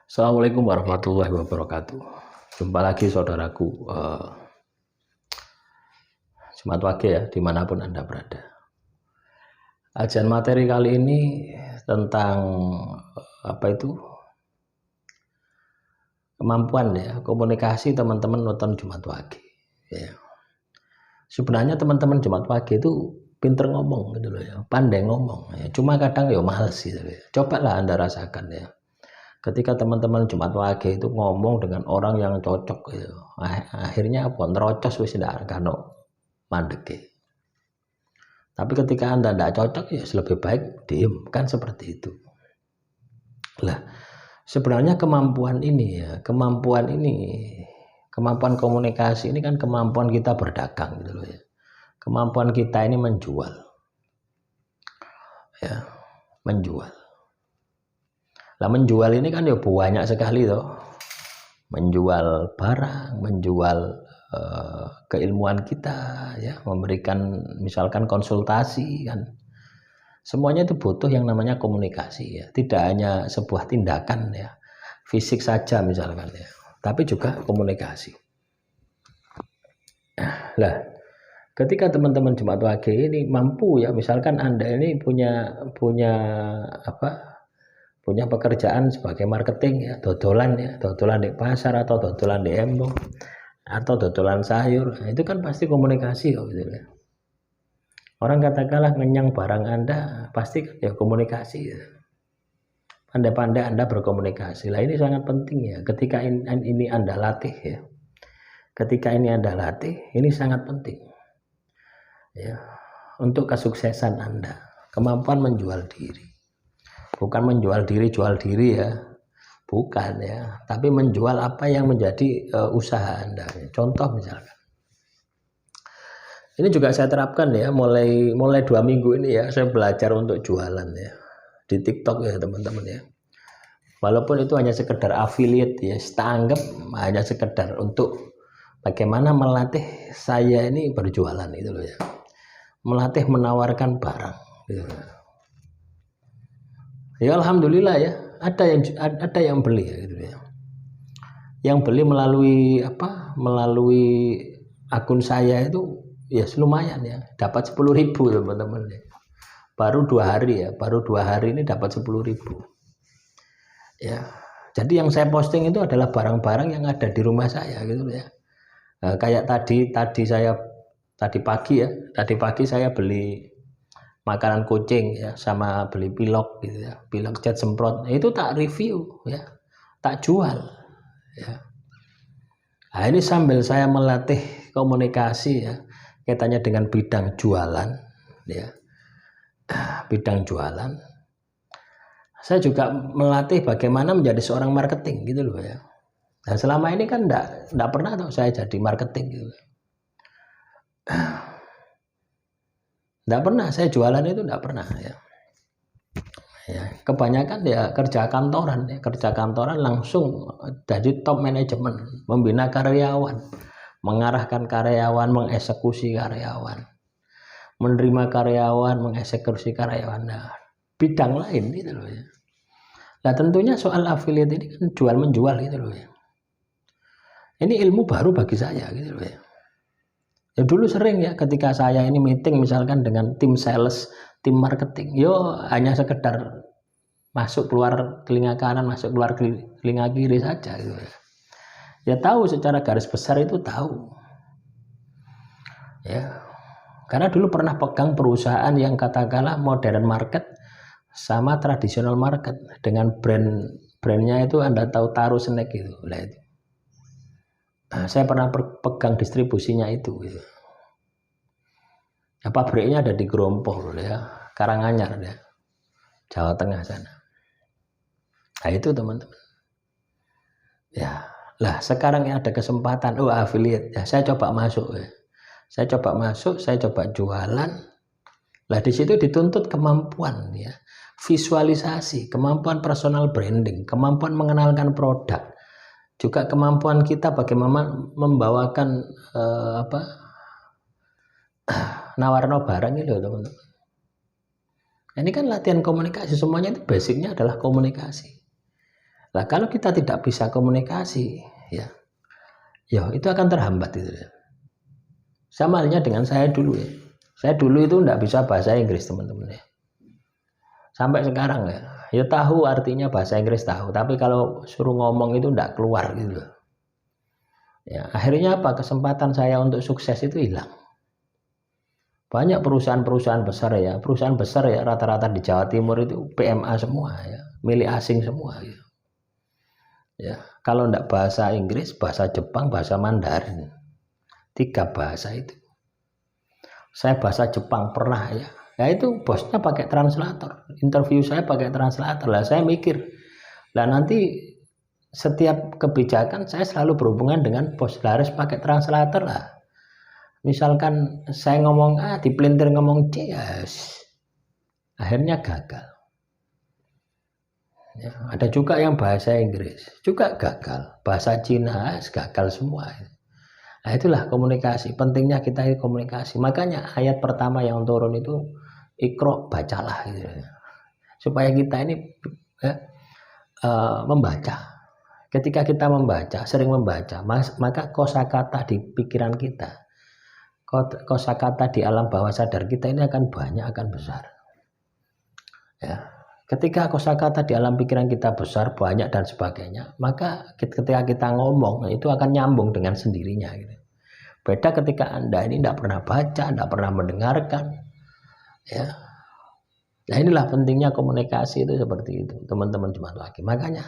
Assalamualaikum warahmatullahi wabarakatuh. Jumpa lagi saudaraku, Jumat Wage ya, dimanapun Anda berada. Ajian materi kali ini tentang kemampuan ya, komunikasi teman-teman nonton Jumat Wage. Ya. Sebenarnya teman-teman Jumat Wage itu pinter ngomong gitu loh ya, pandai ngomong. Ya. Cuma kadang ya males gitu ya. Cobalah Anda rasakan ya. Ketika teman-teman Jumat Wage itu ngomong dengan orang yang cocok gitu. Akhirnya apa? Nerocos wis ndak kano mandeke. Tapi ketika Anda tidak cocok ya lebih baik diem, kan seperti itu. Lah, sebenarnya kemampuan komunikasi ini kan kemampuan kita berdagang gitu loh ya. Kemampuan kita ini menjual. Ya, menjual. Lah menjual ini kan ya banyak sekali toh. Menjual barang, menjual keilmuan kita ya, memberikan misalkan konsultasi kan. Semuanya itu butuh yang namanya komunikasi ya. Tidak hanya sebuah tindakan ya, fisik saja misalkan ya, tapi juga komunikasi. Lah, ketika teman-teman Jumat Wage ini mampu ya, misalkan Anda ini punya pekerjaan sebagai marketing ya, dodolan di pasar atau dodolan di embong atau dodolan sayur, nah, itu kan pasti komunikasi gitu ya. Orang katakanlah ngenyang barang Anda, pasti kan ya komunikasi ya. Pandai-pandai Anda berkomunikasi. Lah ini sangat penting ya, ketika ini Anda latih ya. Ketika ini Anda latih, ini sangat penting ya untuk kesuksesan Anda. Kemampuan menjual diri. Bukan menjual diri jual diri ya, bukan ya, tapi menjual apa yang menjadi usaha Anda. Contoh misalkan, ini juga saya terapkan ya, mulai 2 minggu ini ya, saya belajar untuk jualan ya di TikTok ya teman-teman ya. Walaupun itu hanya sekedar affiliate ya, saya anggap hanya sekedar untuk bagaimana melatih saya ini berjualan itu loh ya, melatih menawarkan barang gitu. Ya alhamdulillah ya, ada yang beli ya, gitu ya. Yang beli melalui akun saya itu ya lumayan ya, dapat 10.000 teman-teman ya. Baru 2 hari ini dapat 10.000 ya. Jadi yang saya posting itu adalah barang-barang yang ada di rumah saya gitu ya. Nah, kayak tadi pagi saya beli makanan kucing ya, sama beli pilok gitu ya, pilok cat semprot, itu tak review ya, tak jual ya. Nah, ini sambil saya melatih komunikasi ya, kaitannya dengan bidang jualan ya, bidang jualan, saya juga melatih bagaimana menjadi seorang marketing gitu loh ya. Nah selama ini kan enggak pernah tuh saya jadi marketing gitu. Enggak pernah saya jualan, itu enggak pernah ya. Ya, kebanyakan ya kerja kantoran langsung jadi top manajemen, membina karyawan, mengarahkan karyawan, mengeksekusi karyawan, menerima karyawan, mengeksekusi karyawan. Nah, bidang lain gitu loh ya. Nah tentunya soal affiliate ini kan jual menjual gitu loh ya. Ini ilmu baru bagi saya gitu loh ya. Ya dulu sering ya ketika saya ini meeting misalkan dengan tim sales, tim marketing, yo hanya sekedar masuk keluar telinga kanan, masuk keluar telinga kiri saja gitu ya. Ya tahu secara garis besar itu tahu. Ya. Karena dulu pernah pegang perusahaan yang katakanlah modern market sama tradisional market, dengan brandnya itu Anda tahu Taruh Snack itu. Nah, itu. Nah, saya pernah pegang distribusinya itu gitu. Ya, pabriknya ada di Grompoh ya, Karanganyar ya, Jawa Tengah sana. Nah itu teman-teman. Ya, lah sekarang ada kesempatan, affiliate ya, saya coba masuk ya. Saya coba jualan. Lah di situ dituntut kemampuan ya, visualisasi, kemampuan personal branding, kemampuan mengenalkan produk, juga kemampuan kita bagaimana membawakan nawarno barang itu teman-teman. Ini kan latihan komunikasi, semuanya itu basicnya adalah komunikasi. Nah, kalau kita tidak bisa komunikasi, ya, itu akan terhambat itu. Ya. Sama halnya dengan saya dulu ya. Saya dulu itu tidak bisa bahasa Inggris teman-teman ya. Sampai sekarang ya tahu artinya bahasa Inggris tahu, tapi kalau suruh ngomong itu tidak keluar gitu loh. Ya, akhirnya apa? Kesempatan saya untuk sukses itu hilang. Banyak perusahaan-perusahaan besar ya, rata-rata di Jawa Timur itu PMA semua ya, milik asing semua ya. Ya, kalau tidak bahasa Inggris, bahasa Jepang, bahasa Mandarin, 3 bahasa itu. Saya bahasa Jepang pernah ya. Ya itu bosnya pakai translator. Interview saya pakai translator lah. Saya mikir, lah nanti setiap kebijakan saya selalu berhubungan dengan bos. Harus pakai translator lah. Misalkan saya ngomong A, dipelintir ngomong C, yes. Akhirnya gagal. Ya, ada juga yang bahasa Inggris, juga gagal. Bahasa Cina, gagal semua. Nah itulah komunikasi, pentingnya kita komunikasi. Makanya ayat pertama yang turun itu Iqra, bacalah gitu. Supaya kita ini membaca. Ketika kita membaca, sering membaca, maka kosakata di pikiran kita, kosakata di alam bawah sadar kita ini akan banyak, akan besar. Ya. Ketika kosakata di alam pikiran kita besar, banyak dan sebagainya, maka ketika kita ngomong itu akan nyambung dengan sendirinya gitu. Beda ketika Anda ini tidak pernah baca, tidak pernah mendengarkan. Ya. Nah inilah pentingnya komunikasi itu seperti itu, teman-teman jemaat lagi. Makanya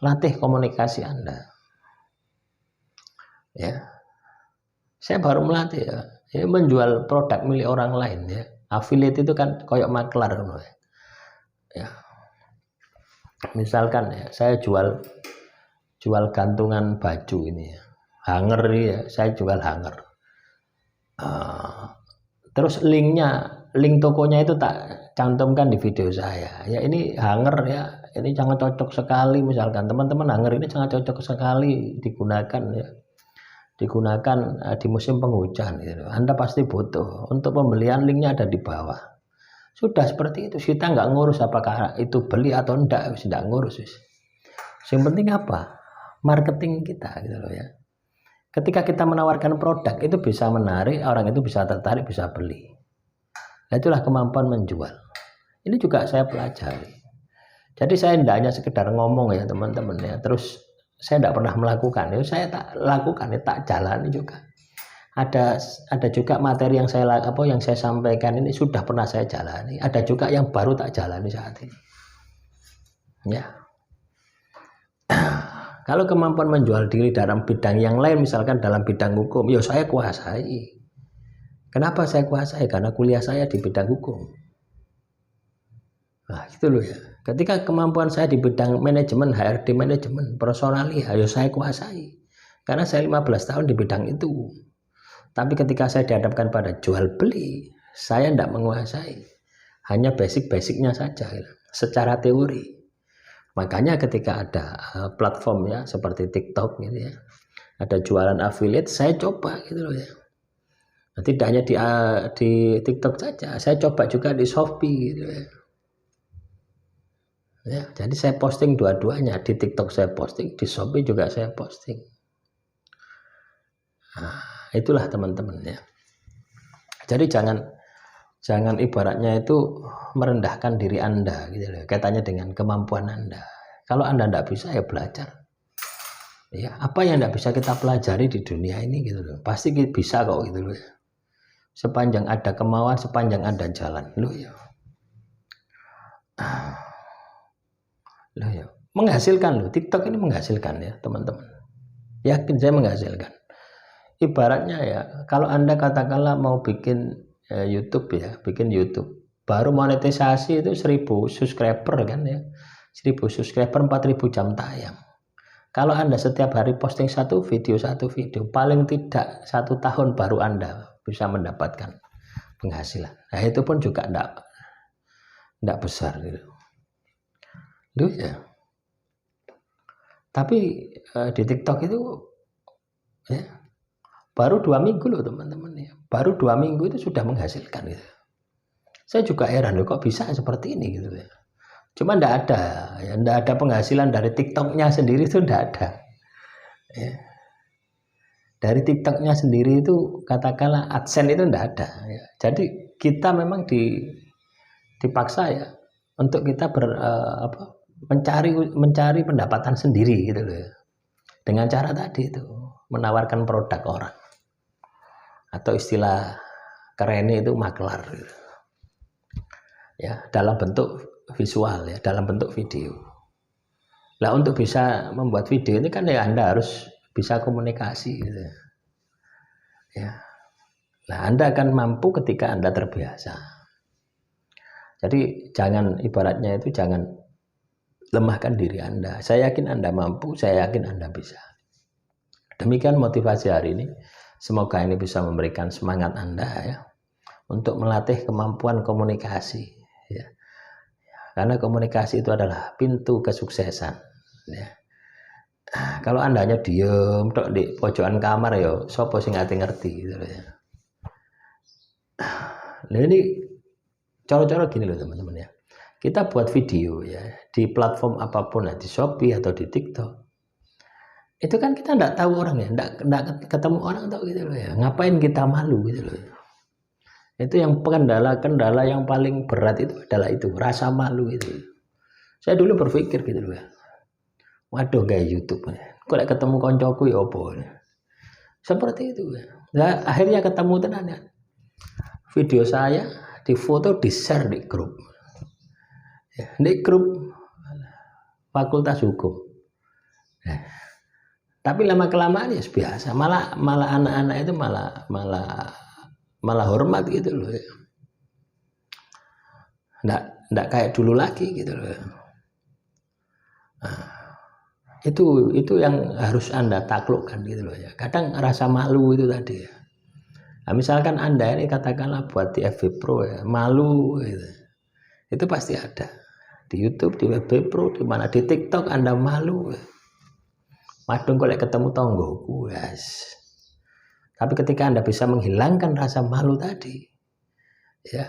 latih komunikasi Anda. Ya. Saya baru melatih ya, menjual produk milik orang lain ya. Affiliate itu kan koyok maklar ya. Misalkan ya, saya jual gantungan baju ini ya. Hanger ya, saya jual hanger. Terus link tokonya itu tak cantumkan di video saya. Ya ini hanger ya, ini sangat cocok sekali misalkan teman-teman, hanger ini sangat cocok sekali digunakan ya. Digunakan di musim penghujan gitu. Anda pasti butuh. Untuk pembelian linknya ada di bawah. Sudah seperti itu, kita nggak ngurus apakah itu beli atau enggak, tidak ngurus. Yang penting apa? Marketing kita gitu loh ya. Ketika kita menawarkan produk itu bisa menarik, orang itu bisa tertarik, bisa beli. Nah, itulah kemampuan menjual. Ini juga saya pelajari. Jadi saya tidak hanya sekedar ngomong ya teman-teman ya, terus saya tidak pernah melakukan. Ya, saya tak lakukan, ya, tak jalani juga. Ada juga materi yang saya sampaikan ini sudah pernah saya jalani. Ada juga yang baru tak jalani saat ini. Ya. Kalau kemampuan menjual diri dalam bidang yang lain, misalkan dalam bidang hukum, ya saya kuasai. Kenapa saya kuasai? Karena kuliah saya di bidang hukum. Nah, gitu loh ya. Ketika kemampuan saya di bidang manajemen, HRD manajemen, personalia, ya saya kuasai. Karena saya 15 tahun di bidang itu. Tapi ketika saya dihadapkan pada jual beli, saya tidak menguasai. Hanya basic-basicnya saja, secara teori. Makanya ketika ada platform ya seperti TikTok gitu ya, ada jualan affiliate, saya coba gitu loh ya. Nah, tidak hanya di TikTok saja, saya coba juga di Shopee gitu ya. Ya, jadi saya posting dua-duanya, di TikTok saya posting, di Shopee juga saya posting. Nah, itulah teman-teman ya. Jadi jangan ibaratnya itu merendahkan diri Anda gitu loh, kaitannya dengan kemampuan Anda. Kalau Anda tidak bisa ya belajar. Ya, apa yang tidak bisa kita pelajari di dunia ini gitu loh. Pasti bisa kok gitu loh. Sepanjang ada kemauan, sepanjang ada jalan. Loh ya. Loh ya. Menghasilkan loh. TikTok ini menghasilkan ya, teman-teman. Yakin saya menghasilkan. Ibaratnya ya, kalau Anda katakanlah mau bikin YouTube ya, bikin YouTube. Baru monetisasi itu 1000 subscriber kan ya. 1000 subscriber 4000 jam tayang. Kalau Anda setiap hari posting satu video, paling tidak 1 tahun baru Anda bisa mendapatkan penghasilan. Nah itu pun juga tidak besar gitu. Loh ya. Tapi di TikTok itu ya, baru 2 minggu loh teman-teman ya. Baru 2 minggu itu sudah menghasilkan gitu. Saya juga heran loh kok bisa seperti ini gitu ya. Cuma ndak ada, ya ndak ada penghasilan dari TikToknya sendiri itu ndak ada. Ya. Dari TikToknya sendiri itu katakanlah AdSense itu ndak ada. Ya. Jadi kita memang dipaksa ya untuk kita mencari pendapatan sendiri gitu loh ya. Dengan cara tadi itu menawarkan produk orang atau istilah kerennya itu maklar gitu. Ya, dalam bentuk visual ya, dalam bentuk video. Nah, untuk bisa membuat video ini kan ya Anda harus bisa komunikasi gitu. Ya. Nah, Anda akan mampu ketika Anda terbiasa. Jadi jangan ibaratnya itu jangan lemahkan diri Anda. Saya yakin Anda mampu, saya yakin Anda bisa. Demikian motivasi hari ini. Semoga ini bisa memberikan semangat Anda ya untuk melatih kemampuan komunikasi ya. Karena komunikasi itu adalah pintu kesuksesan ya. Kalau Anda hanya diem tok di pojokan kamar ya sapa sing ngerti gitu ya. Nah ini cara-cara gini loh teman-teman ya. Kita buat video ya di platform apapun ya, di Shopee atau di TikTok. Itu kan kita enggak tahu orang ya, enggak ketemu orang tahu gitu loh ya. Ngapain kita malu gitu loh. Itu yang kendala yang paling berat itu adalah itu, rasa malu itu. Saya dulu berpikir gitu loh ya. Waduh kayak YouTube ya. Kok ketemu koncoku ya apa. Seperti itu ya. Nah, akhirnya ketemu tenan ya. Video saya difoto, di-share di grup. Ya, di grup Fakultas Hukum. Nah, tapi lama kelamaan ya biasa. Malah anak-anak itu malah hormat gitu loh. Nggak kayak dulu lagi gitu loh. Nah, itu yang harus Anda taklukkan gitu loh ya. Kadang rasa malu itu tadi ya. Nah, misalkan Anda ini katakanlah buat di FB Pro ya, malu gitu. Itu pasti ada. Di YouTube, di FB Pro, di mana di TikTok Anda malu. Waduh kalau ketemu tonggoku, guys. Tapi ketika Anda bisa menghilangkan rasa malu tadi, ya,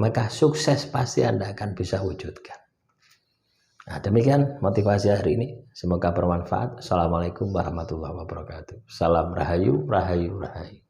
maka sukses pasti Anda akan bisa wujudkan. Nah, demikian motivasi hari ini. Semoga bermanfaat. Assalamualaikum warahmatullahi wabarakatuh. Salam rahayu, rahayu, rahayu.